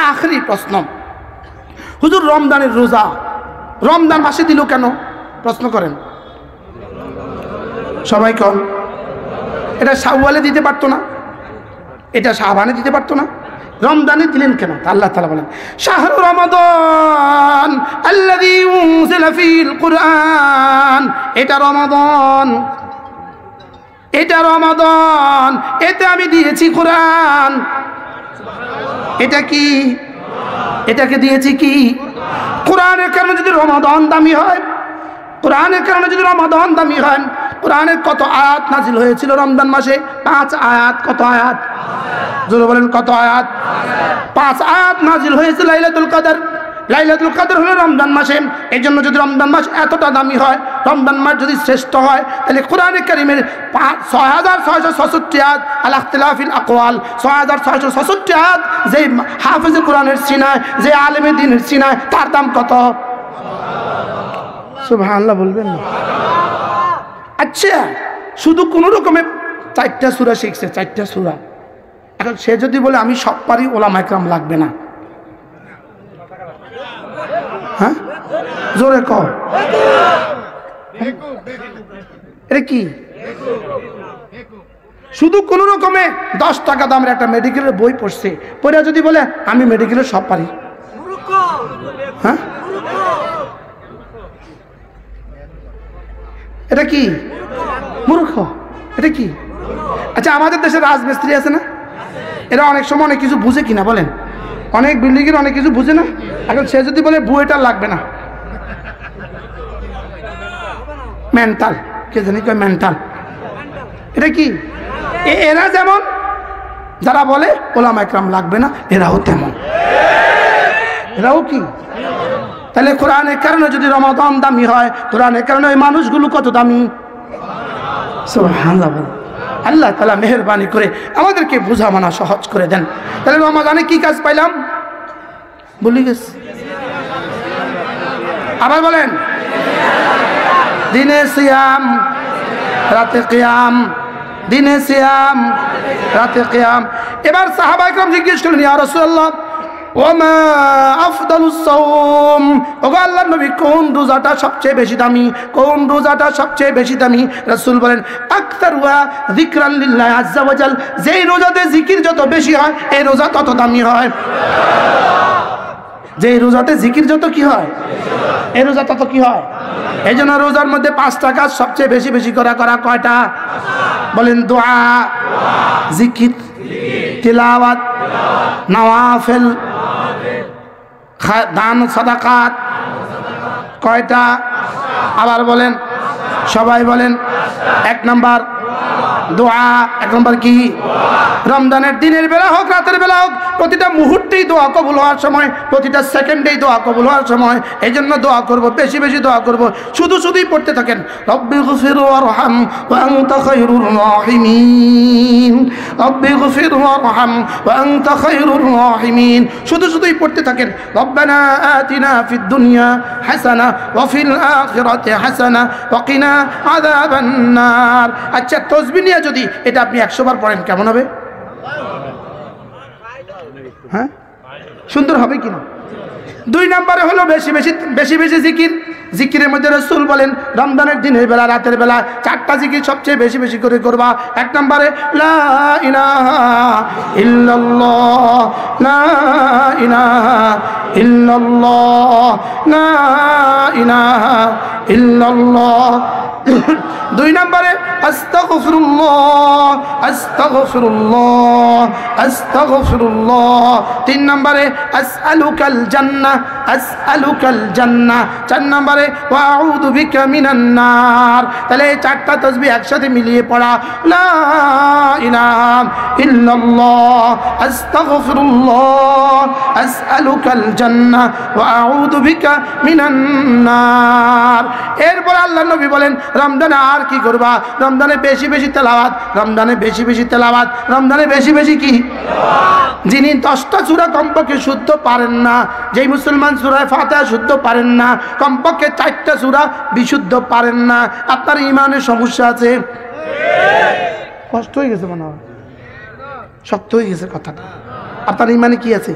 আখেরি প্রশ্ন, হুজুর রমজানের রোজা রমজান মাসে দিল কেন? প্রশ্ন করেন সবাই। কন এটা শাওয়ালে দিতে পারতো না? এটা শাবানে দিতে পারতো না? রমজানে দিলেন কেন? আল্লাহ তাআলা বলেন শাহরু রমাদান আল্লাযী উনজিলা ফীল কুরআন, এটা রমাদান, এটা রমাদান, এতে আমি দিয়েছি কোরআন। এটা কি? এটাকে দিয়েছি কি? কোরআনের কারণে যদি রমাদান দামি হয়, কোরআনের কারণে যদি রমাদান দামি হয়, কোরআনের কত আয়াত নাজিল হয়েছিল রমজান মাসে? 5 আয়াত। কত আয়াত? জোরে বলেন কত আয়াত? 5 আয়াত নাজিল হয়েছে লাইলাতুল কদর। লাইলাতুল কদর হলো রমজান মাসে। এই জন্য যদি রমজান মাস এতটা দামি হয়, রমজান মাস যদি শ্রেষ্ঠ হয়, তাহলে কোরআনে কারিমের 6666 আয়াত আলা ইখতিলাফিল আকওয়াল, 6666 আয়াত যে হাফেজে কোরআনের সিনায়, যে আলেমে দ্বীনের সিনায়, তার দাম কত? সুবহানাল্লাহ বলবেন না? আচ্ছা, শুধু কোনো রকমে 4টা সূরা শিখছে, 4টা সূরা। এখন সে যদি বলে আমি সব পারি, ওলামা ইকরাম লাগবে না? হ্যাঁ জোরে কও। এটা কি? শুধু কোন রকমে 10 টাকা দামের একটা মেডিকেলের বই পড়ছে, পড়ে যদি বলে আমি মেডিকেলের সব পারি, হ্যাঁ এটা কি? মূর্খ। এটা কি? আচ্ছা, আমাদের দেশে রাজমিস্ত্রি আছে না? এরা অনেক সময় অনেক কিছু বুঝে কিনা বলেন? অনেক বিল্ডিং এর অনেক কিছু বুঝে না? এখন সে যদি বলে বুয়েটা লাগবে না, মেন্টাল, কে জানি কয় মেন্টাল। এটা কি? এরা যেমন যারা বলে ওলামা ইকরাম লাগবে না, এরাও তেমন। এরাও কি? তাহলে কোরআনের কারণে যদি রমাদান দামি হয়, কোরআনের কারণে ওই মানুষগুলো কত দামি? সুবহানাল্লাহ। আল্লাহ তাআলা মেহেরবানি করে আমাদেরকে বোঝা মানা সহজ করে দেন। তাহলে রমাদানে কি কাজ পাইলাম? ভুলে গেছি। আবার বলেন, দিনে সিয়াম রাতে কিয়াম, দিনে সিয়াম রাতে কিয়াম। এবার সাহাবা ইকরাম জিজ্ঞেস করলেন, ইয়া রাসূলুল্লাহ ওমা আফদালুস সাওম, ওগো আল্লাহর নবী, কোন রোজাটা সবচেয়ে বেশি দামি? কোন রোজাটা সবচেয়ে বেশি দামি? রাসূল বলেন আকতারুয়া যিকরান লিল্লাহি আযজা ওয়া জাল, যেই রোজাতে জিকির যত বেশি হয়, এই রোজা তত দামি হয়। যেই রোজাতে জিকির যত কি হয়, এই রোজা তত কি হয়। এই জন্য রোজার মধ্যে 5টা কাজ সবচেয়ে বেশি বেশি করা। কয়টা বলেন? দোয়া, জিকির, তিলাওয়াত, নওয়াফিল, দান সাদাকাত। কয়টা? আবার বলেন, সবাই বলেন। 1 নাম্বার দোয়া। 1 নাম্বার কি? রমজানের দিনের বেলা হোক রাতের বেলা হোক, প্রতিটা মুহূর্তেই দোয়া কবুল হওয়ার সময়, প্রতিটা সেকেন্ডেই দোয়া কবুল হওয়ার সময়। এই জন্য দোয়া করব, বেশি বেশি দোয়া করব। শুধুই পড়তে থাকেন রব্বিগফির ওয়ারহাম ওয়া আনতা খায়রুর রাহিমিন, রব্বিগফির ওয়ারহাম ওয়া আনতা খায়রুর রাহিমিন। শুধুই পড়তে থাকেন রব্বানা আতিনা ফিদ দুনিয়া হাসানা ওয়া ফিল আখিরাতি হাসানা ওয়া কিনা আযাবান নার। আচ্ছা, তাসবিহ নিয়ে যদি এটা আপনি 100 বার পড়েন কেমন হবে? হ্যাঁ, সুন্দর হবে কিনা? 2 নম্বরে হলো বেশি বেশি জিকির। জিকিরের মধ্যে রাসূল বলেন রমজানের দিনের বেলা রাতের বেলা 4টা জিকির সবচেয়ে বেশি বেশি করে করবা। 1 নম্বরে লা ইলাহা ইল্লাল্লাহ, লা ইলাহা ইল্লাল্লাহ, লা ইলাহা ইল্লাল্লাহ। 2 নম্বরে আস্তাগফিরুল্লাহ, আস্তাগফিরুল্লাহ, আস্তাগফিরুল্লাহ। 3 নম্বরে আসআলুকাল জান্নাহ, আসআলুকাল জান্নাহ। 4 নম্বরে ওয়া আউযু বিকা মিনান নার। তাহলে এই 4টা তাসবিহ একসাথে মিলিয়ে পড়া, লা ইলাহা ইল্লাল্লাহ, আস্তাগফিরুল্লাহ, আসআলুকাল জান্নাহ ওয়া আউযু বিকা মিনান নার। এরপর আল্লাহর নবী বলেন রমজানে আর কি করবা? রমজানে বেশি বেশি তেলাওয়াত, রমজানে বেশি বেশি তেলাওয়াত, রমজানে বেশি বেশি কি? যিনি 10টা সূরা কমপক্ষে শুদ্ধ পারেন না, যেই মুসলমান সূরা ফাতিহা শুদ্ধ পারেন না, কমপক্ষে 4টা সূরা বিশুদ্ধ পারেন না, আপনার ঈমানের সমস্যা আছে। কষ্ট হয়ে গেছে মনে হয়, শক্ত হয়ে গেছে কথাটা। আপনার ঈমানে কি আছে?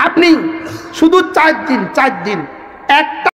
আপনি শুধু 4 দিন একটা